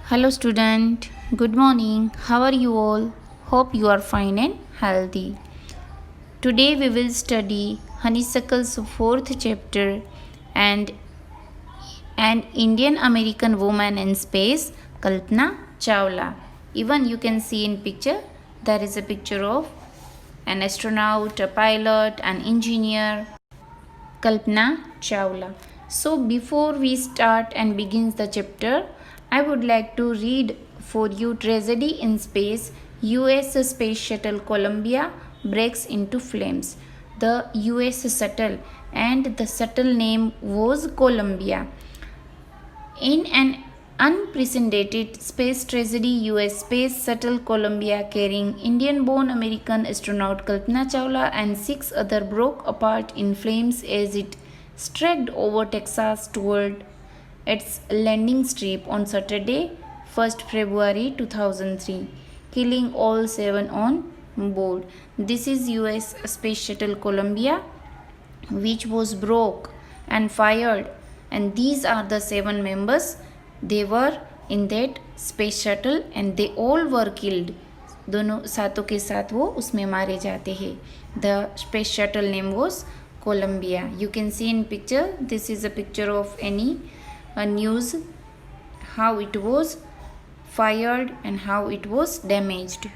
Hello, student. Good morning. How are you all? Hope you are fine and healthy. Today we will study Honeysuckle's fourth chapter and an Indian American woman in space, Kalpana Chawla. Even you can see in picture there is a picture of an astronaut, a pilot, an engineer, Kalpana Chawla. So before we start and begins the chapter, I would like to read for you Tragedy in Space. US Space Shuttle Columbia breaks into flames. The US shuttle and the shuttle name was Columbia. In an unprecedented space tragedy, US Space Shuttle Columbia carrying Indian-born American astronaut Kalpana Chawla and 6 others broke apart in flames as it streaked over Texas toward its landing strip on Saturday, 1st February 2003, killing all 7 on board. This is US Space Shuttle Columbia, which was broke and fired, and these are the 7 members. They were in that space shuttle and they all were killed. दोनों सातों के साथ वो उसमें मारे जाते हैं. The space shuttle name was Columbia. You can see in picture. This is a picture of any news, how it was fired and how it was damaged.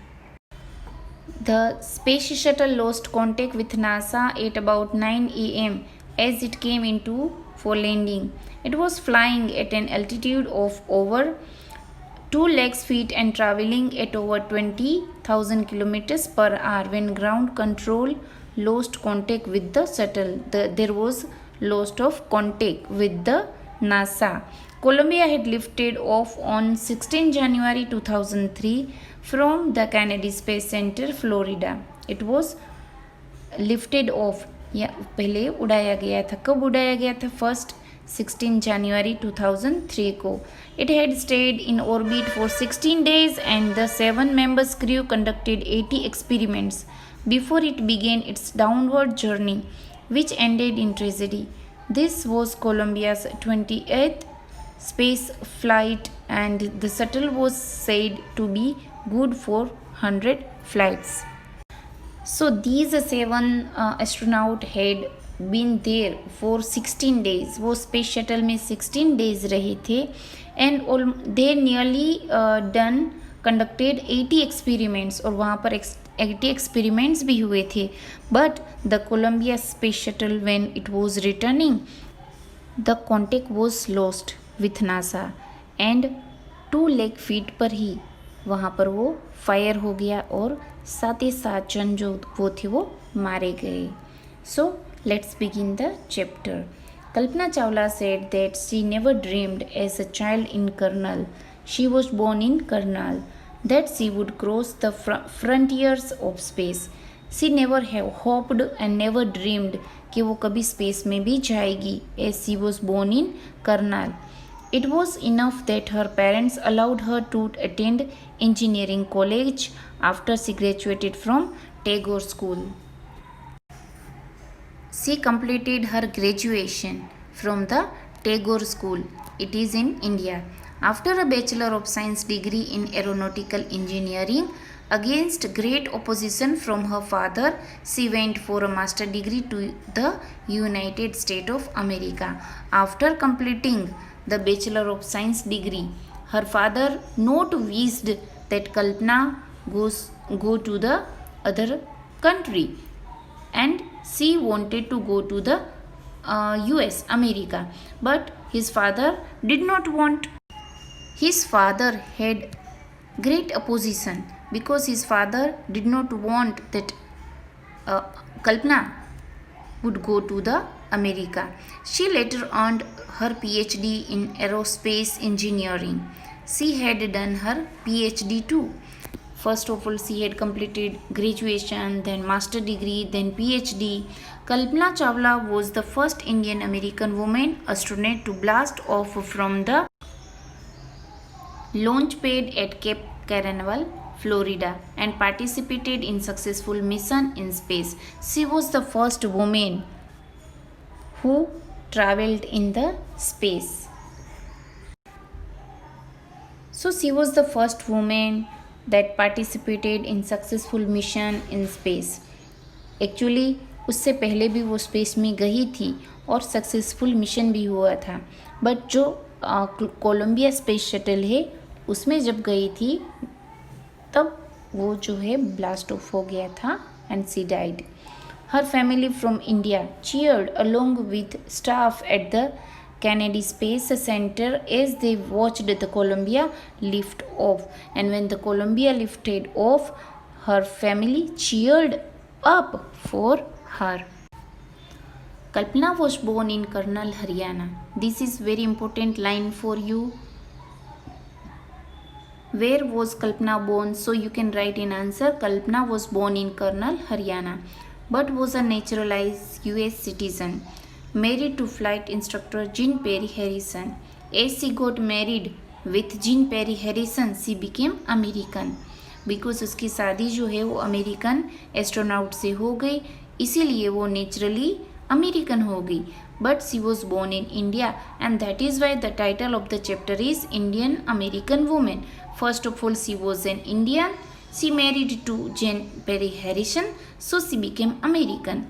The space shuttle lost contact with NASA at about 9 a.m. as it came into for landing. It was flying at an altitude of over 2 lakh feet and traveling at over 20,000 kilometers per hour when ground control lost contact with the shuttle. There was loss of contact with the NASA. Columbia had lifted off on 16 January 2003 from the Kennedy Space Center, Florida. It was lifted off या पहले उड़ाया गया था. कब उड़ाया गया था? 16 January 2003 को. It had stayed in orbit for 16 days and the 7 members crew conducted 80 experiments before it began its downward journey, which ended in tragedy. This was Columbia's 28th space flight and the shuttle was said to be good for 100 flights. So these 7 astronauts had been there for 16 days. वो space shuttle में 16 days रहे थे and they nearly done conducted 80 experiments और वहाँ पर 80 experiments भी हुए थे. But the Columbia space shuttle when it was returning, the contact was lost with NASA and 2 lakh feet पर ही वहाँ पर वो फायर हो गया और 7 ही 7 जन जो वो थे वो मारे गए. So let's begin the chapter. Kalpana Chawla said that she never dreamed as a child in Karnal. She was born in Karnal. That she would cross the frontiers of space. She never hoped and never dreamed कि वो कभी space में भी जाएगी as she was born in Karnal. It was enough that her parents allowed her to attend engineering college after she graduated from Tagore School. She completed her graduation from the Tagore School. It is in India. After a Bachelor of Science degree in Aeronautical Engineering, against great opposition from her father, she went for a master degree to the United States of America. After completing the Bachelor of Science degree, her father not wished that Kalpana go to the other country and she wanted to go to the US, America. But his father did not want. His father had great opposition because his father did not want that Kalpana would go to the America. She later earned her PhD in aerospace engineering. She had done her PhD too. First of all, she had completed graduation, then master degree, then PhD. Kalpana Chawla was the first Indian American woman astronaut to blast off from the launch pad at Cape Canaveral, Florida, and participated in successful mission in space. She was the first woman who traveled in the space. So she was the first woman that participated in successful mission in space. Actually उससे पहले भी वो space में गई थी और successful mission भी हुआ था, बट जो कोलंबिया स्पेस शटल है उसमें जब गई थी तब वो जो है ब्लास्ट ऑफ हो गया था and she died. Her family from India cheered along with staff at the Kennedy Space Center as they watched the Columbia lift off. And when the Columbia lifted off, her family cheered up for her. Kalpana was born in Karnal, Haryana. This is very important line for you. Where was Kalpana born? So you can write in answer. Kalpana was born in Karnal, Haryana, but was a naturalized US citizen, married to flight instructor Jean Perry Harrison. As she got married with Jean Perry Harrison, she became American. Because उसकी शादी जो है वो American astronaut से हो गई, इसीलिए वो नेचुरली अमेरिकन हो गई. But she was born in India, and that is why the title of the chapter is Indian American Woman. First of all, she was an Indian. She married to Jean Perry Harrison, so she became American.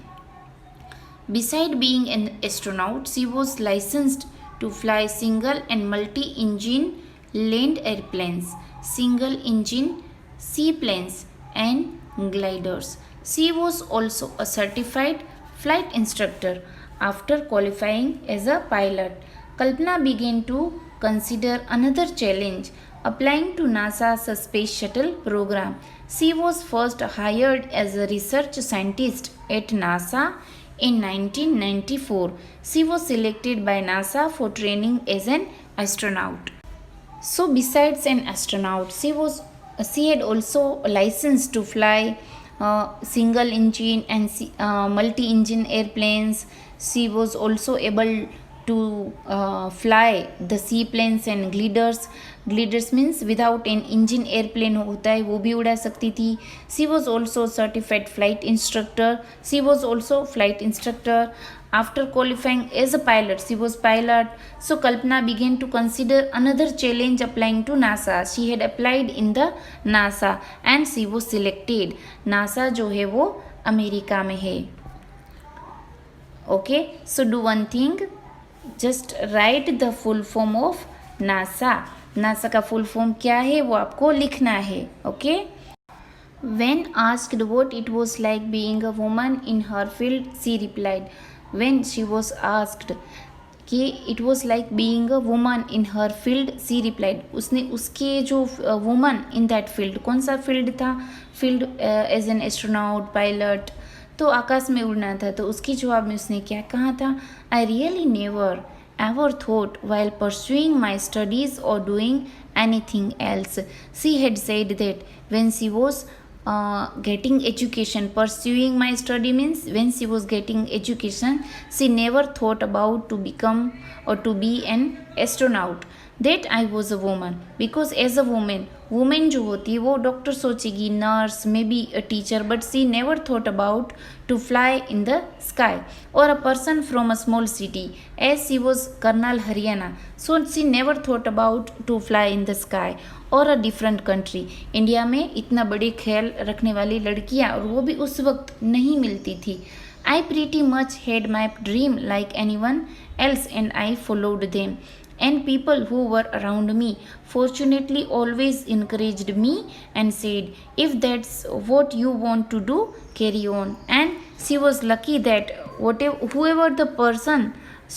Beside being an astronaut, she was licensed to fly single and multi-engine land airplanes, single-engine seaplanes, and gliders. She was also a certified flight instructor. After qualifying as a pilot, Kalpana began to consider another challenge, applying to NASA's Space Shuttle program. She was first hired as a research scientist at NASA in 1994. She was selected by NASA for training as an astronaut. So besides an astronaut, she had also a license to fly single engine and multi-engine airplanes. She was also able to fly the seaplanes and gliders. Gliders means without an engine airplane होता है, वो भी उड़ा सकती थी. She was also certified flight instructor. She was also flight instructor. After qualifying as a pilot, she was pilot. So Kalpana began to consider another challenge, applying to NASA. She had applied in the NASA and she was selected. NASA जो है वो America में है. Okay, so do one thing, just write the full form of NASA. NASA का full form क्या है वो आपको लिखना है. Okay. When asked what it was like being a woman in her field, she replied, when she was asked कि it was like being a woman in her field, she replied, उसने उसके जो woman in that field, कौन सा field था? Field as an astronaut, pilot, तो आकाश में उड़ना था. तो उसके जवाब में उसने क्या कहा था? I really never ever thought while pursuing my studies or doing anything else. She had said that when she was getting education, pursuing my study means when she was getting education, she never thought about to become or to be an astronaut. That I was a woman, because as a woman जो होती है वो doctor सोचेगी, nurse, may be a teacher, but she never thought about to fly in the sky. और a person from a small city, as she was Karnal Haryana, so she never thought about to fly in the sky. और a different country, India में इतना बड़े ख्याल रखने वाली लड़कियां, और वो भी उस वक्त नहीं मिलती थी. I pretty much had my dream like any one else and I followed them. And people who were around me fortunately always encouraged me and said, if that's what you want to do, carry on. And she was lucky that whoever the person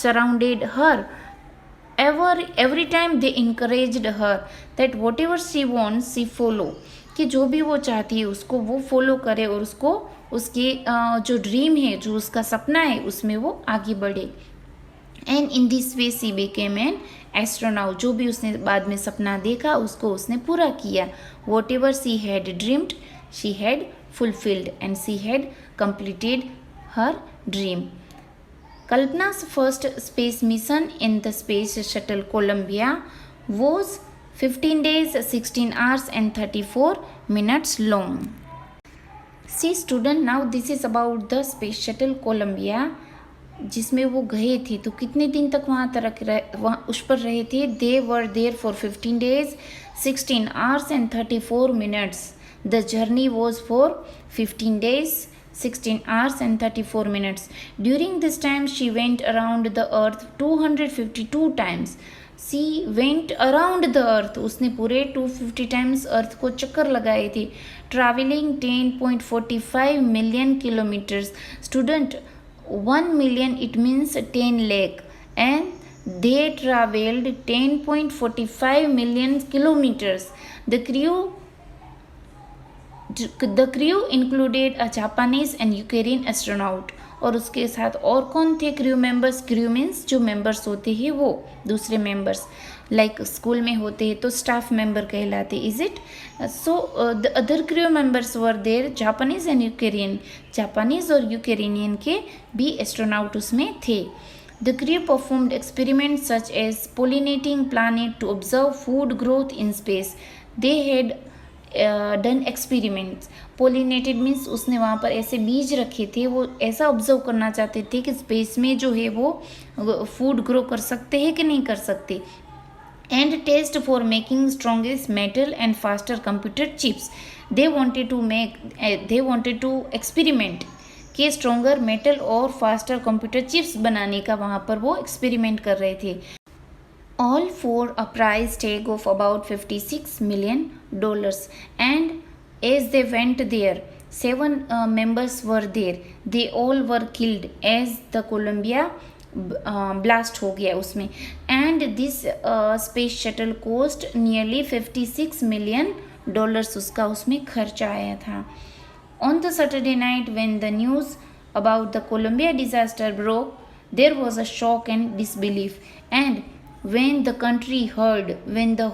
surrounded her, every time they encouraged her that whatever she wants, she follow. कि जो भी वो चाहती है उसको वो follow करे और उसको उसके जो ड्रीम है, जो उसका सपना है, उसमें वो आगे बढ़े. And in this way C became an astronaut. जो भी उसने बाद में सपना देखा उसको उसने पूरा किया. What ever she had dreamed, she had fulfilled and she had completed her dream. Kalpana's first space mission in the space shuttle Columbia was 15 days, 16 hours and 34 minutes long. See student, now this is about the space shuttle Columbia. जिसमें वो गए थे, तो कितने दिन तक वहाँ उस पर रहे थे? They were there for 15 days, 16 hours and 34 minutes. The journey was for 15 days, 16 hours and 34 minutes. During this time she went around the earth 252 times. She went around the earth. उसने पूरे 250 times अर्थ को चक्कर लगाए थे. Traveling 10.45 million kilometers. Student, 1 million it means 10 lakh, and they traveled 10.45 million kilometers. The crew included a Japanese and Ukrainian astronaut. और उसके साथ और कौन थे क्रू मेंबर्स? क्रू मीन्स जो मेंबर्स होते हैं वो दूसरे मेंबर्स, लाइक स्कूल में होते हैं तो स्टाफ मेंबर कहलाते. Is it? So the other crew members were there Japanese and Ukrainian. Japanese और यूक्रेनियन के भी एस्ट्रोनॉट उसमें थे. The crew performed experiments such as pollinating planet to observe food growth in space. They had done experiments. Pollinated means उसने वहाँ पर ऐसे बीज रखे थे, वो ऐसा ऑब्जर्व करना चाहते थे कि स्पेस में जो है वो फूड ग्रो कर सकते हैं कि नहीं कर सकते. And test for making strongest metal and faster computer chips. They wanted to experiment कि स्ट्रॉन्गर मेटल और फास्टर कंप्यूटर चिप्स बनाने का वहाँ पर वो एक्सपेरिमेंट कर रहे थे. All for a price tag of about $56 million. And as they went there, 7 members were there. They all were killed as the Columbia blast हो गया उसमें. And this space shuttle cost nearly $56 million. उसका उसमें खर्चा आया था. On the Saturday night when the news about the Columbia disaster broke, there was a shock and disbelief. And when the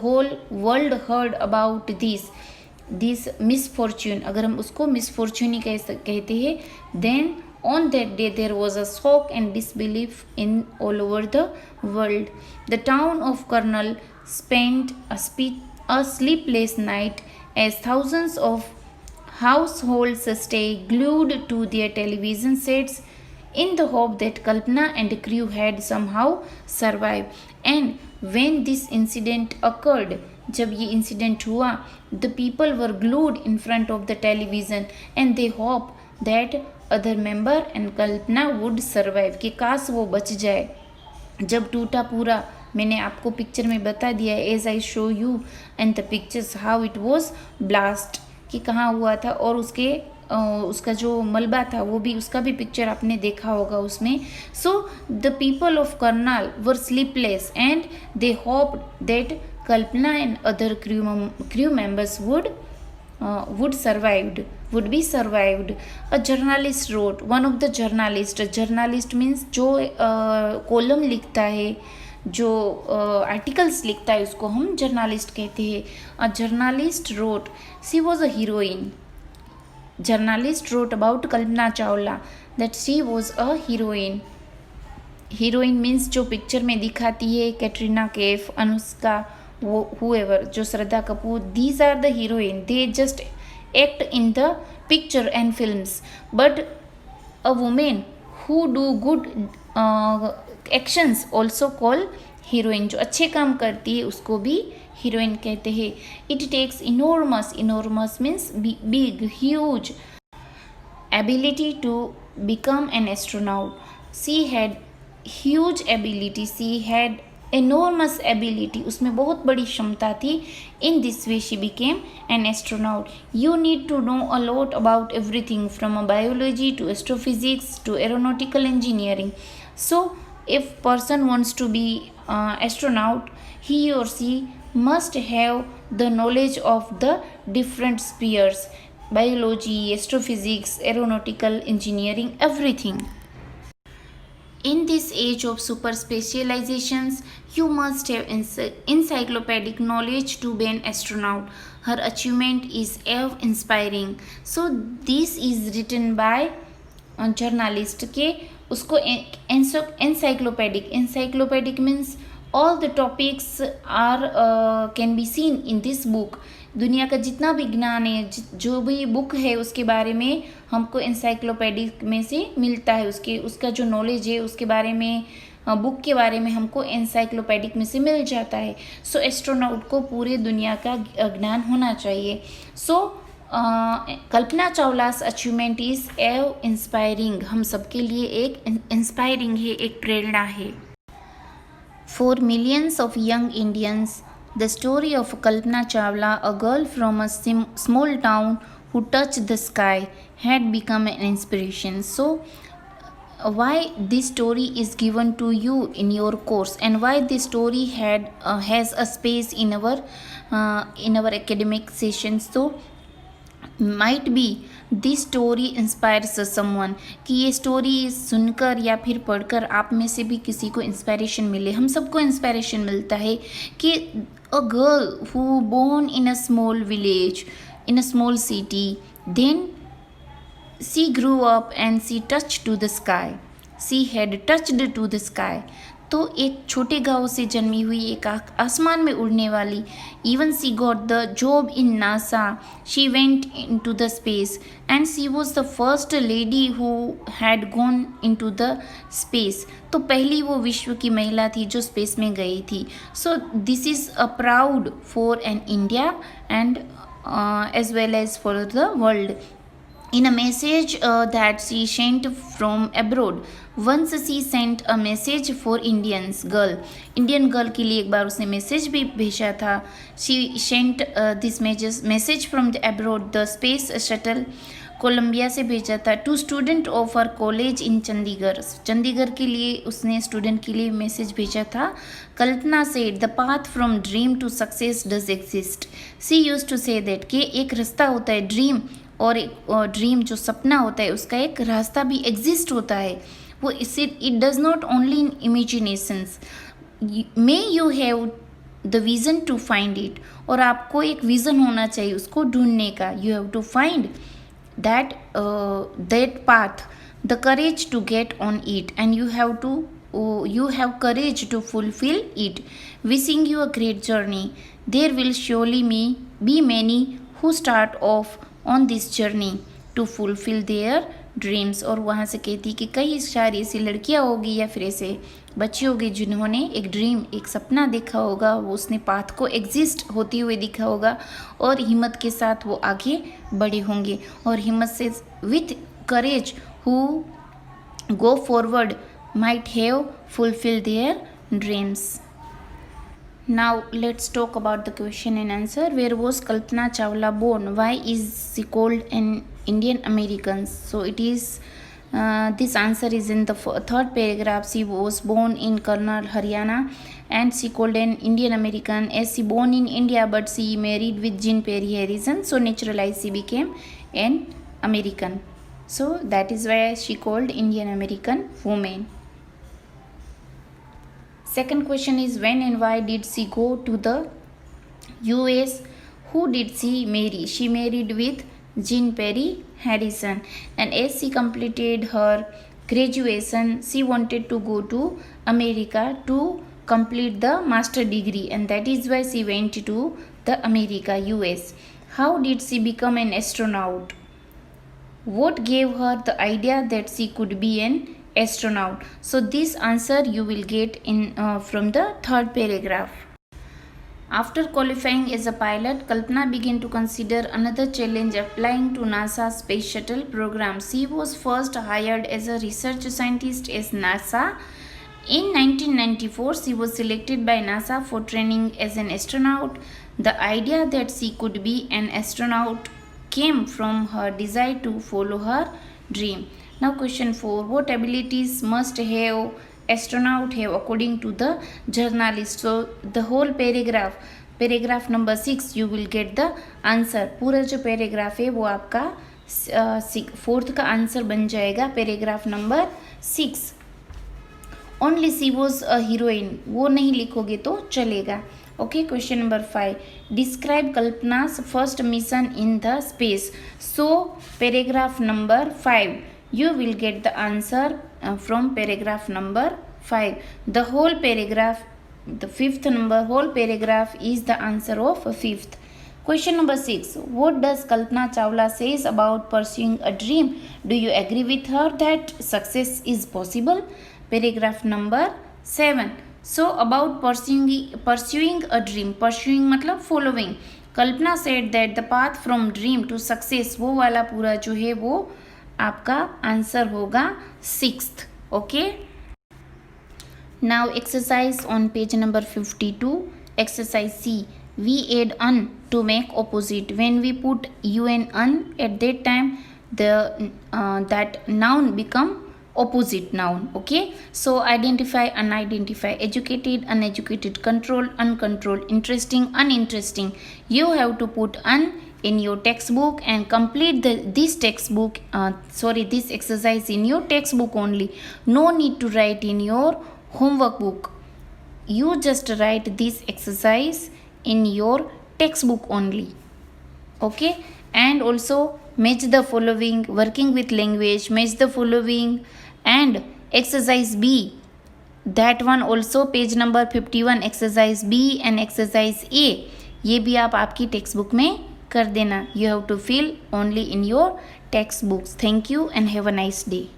whole world heard about this misfortune, अगर हम उसको misfortune ही कहते हैं, then on that day there was a shock and disbelief in all over the world. The town of Colonel spent a sleepless night as thousands of households stay glued to their television sets in the hope that Kalpana and crew had somehow survived. And when this incident occurred, जब ये incident हुआ, the people were glued in front of the television and they hoped that other member and Kalpana would survive, कि काश वो बच जाए. जब टूटा पूरा, मैंने आपको पिक्चर में बता दिया, as I show you and the pictures how it was blast, कि कहाँ हुआ था, और उसका जो मलबा था वो भी, उसका भी पिक्चर आपने देखा होगा उसमें. So the people of Karnal were sleepless and they hoped that Kalpana and other crew members would be survived. A journalist wrote, one of the journalist means जो कॉलम लिखता है, जो आर्टिकल्स लिखता है, उसको हम जर्नलिस्ट कहते हैं. A journalist wrote, she was a heroine. Journalist wrote about Kalpana Chawla that she was a heroine. Heroine means जो पिक्चर में दिखाती है, कैटरीना कैफ, अनुष्का, whoever, जो Shraddha Kapoor, these are the heroine. They just act in the picture and films. But a woman who do good actions also call heroine. जो अच्छे काम करती है उसको भी हीरोइन कहते हैं. It takes enormous means big, huge ability to become an astronaut. She had huge ability, she had enormous ability, उसमें बहुत बड़ी क्षमता थी. In this way she became an astronaut. You need to know a lot about everything from biology to astrophysics to aeronautical engineering. So if person wants to be astronaut, he or she must have the knowledge of the different spheres: biology, astrophysics, aeronautical engineering, everything. In this age of super specializations, you must have encyclopedic knowledge to be an astronaut. Her achievement is awe-inspiring. So this is written by journalist के उसको encyclopedic means all the topics are can be seen in this book. दुनिया का जितना भी ज्ञान है, जो भी बुक है उसके बारे में हमको इंसाइक्लोपीडिक में से मिलता है. उसका जो नॉलेज है उसके बारे में, बुक के बारे में हमको इंसाइक्लोपीडिक में से मिल जाता है. सो एस्ट्रोनॉट को पूरे दुनिया का ज्ञान होना चाहिए. सो कल्पना चावलास अचीवमेंट इज एव इंस्पायरिंग. हम सबके लिए एक इंस्पायरिंग है, एक प्रेरणा है. For millions of young Indians, the story of Kalpana Chawla, a girl from a small town who touched the sky, had become an inspiration. So, why this story is given to you in your course, and why this story has a space in our academic sessions? So, might be this story inspires someone, कि ये story सुनकर या फिर पढ़कर आप में से भी किसी को इंस्पायरेशन मिले. हम सबको इंस्पायरेशन मिलता है कि a girl who born in a small village, in a small city, then she grew up and she touch to the sky, she had touched to the sky. तो एक छोटे गांव से जन्मी हुई, एक आसमान में उड़ने वाली. Even she got the job in NASA, she went in to the space, and she was the first lady who had gone in to the space. तो पहली वो विश्व की महिला थी जो स्पेस में गई थी. So this is a proud for an India and as well as for the world. In a message that she sent from abroad, once she sent a message for Indian girl के लिए एक बार उसने message भी भेजा था. She sent this message from the abroad, the space shuttle Columbia से भेजा था, to student of her college in Chandigarh के लिए उसने स्टूडेंट के लिए मैसेज भेजा था. Kalpana said the path from dream to success does exist. She use to say that कि एक रास्ता होता है ड्रीम, और एक ड्रीम जो सपना होता है उसका एक रास्ता भी एग्जिस्ट होता है. वो इससे it does not only in imaginations, may you have the vision to find it. और आपको एक विज़न होना चाहिए उसको ढूंढने का. You have to find that path, the courage to get on it, and you have courage to fulfill it. Wishing you a great journey. There will surely be many who start off on this journey to fulfill their dreams. और वहाँ से कहती कि कई सारी ऐसी लड़कियाँ होगी या फिर ऐसे बच्चे होंगे जिन्होंने एक ड्रीम, एक सपना देखा होगा, वो उसने पाथ को एग्जिस्ट होते हुए देखा होगा, और हिम्मत के साथ वो आगे बढ़े होंगे. और हिम्मत से with courage who go forward might have fulfil their dreams. Now let's talk about the question and answer. Where was Kalpana Chawla born? Why is she called an Indian American? So it is this answer is in the third paragraph. She was born in Karnal, Haryana, and she called an Indian American as she born in India, but she married with Jean Perry Harrison. So naturalized she became an American. So that is why she called Indian American woman. Second question is when and why did she go to the US? Who did she marry? She married with Jean Perry Harrison, and as she completed her graduation, she wanted to go to America to complete the master degree, and that is why she went to the America, US. How did she become an astronaut? What gave her the idea that she could be an astronaut? So this answer you will get in from the third paragraph. After qualifying as a pilot, Kalpana began to consider another challenge, applying to NASA space shuttle program. She was first hired as a research scientist at NASA. In 1994, she was selected by NASA for training as an astronaut. The idea that she could be an astronaut came from her desire to follow her dream. Now question 4. What abilities must have astronaut have according to the journalist? So the whole paragraph number 6 you will get the answer. पूरा जो paragraph है वो आपका fourth का answer बन जाएगा. paragraph number 6. Only she was a heroine. वो नहीं लिखोगे तो चलेगा. Okay, question number 5. Describe Kalpana's first mission in the space. So paragraph number 5 you will get the answer from paragraph number 5. The whole paragraph The fifth number whole paragraph is the answer of fifth. Question number 6. What does Kalpana Chawla says about pursuing a dream? Do you agree with her that success is possible? Paragraph number 7. So about pursuing a dream. Pursuing मतलब following. Kalpana said that the path from dream to success, वो वाला पूरा जो है वो आपका answer होगा 6th. Okay. Now exercise on page number 52. Exercise C. We add un to make opposite. When we put un at that time, that noun become opposite noun. Okay, so identify, unidentify, educated, uneducated, controlled, uncontrolled, interesting, uninteresting. You have to put un in your textbook and complete this exercise in your textbook only. No need to write in your homework book. You just write this exercise in your textbook only. Okay, and also match the following, working with language, match the following, and exercise B, that one also page number 51, exercise B and exercise A, ये भी आप आपकी text book में कर देना. You have to fill only in your textbooks. Thank you and have a nice day.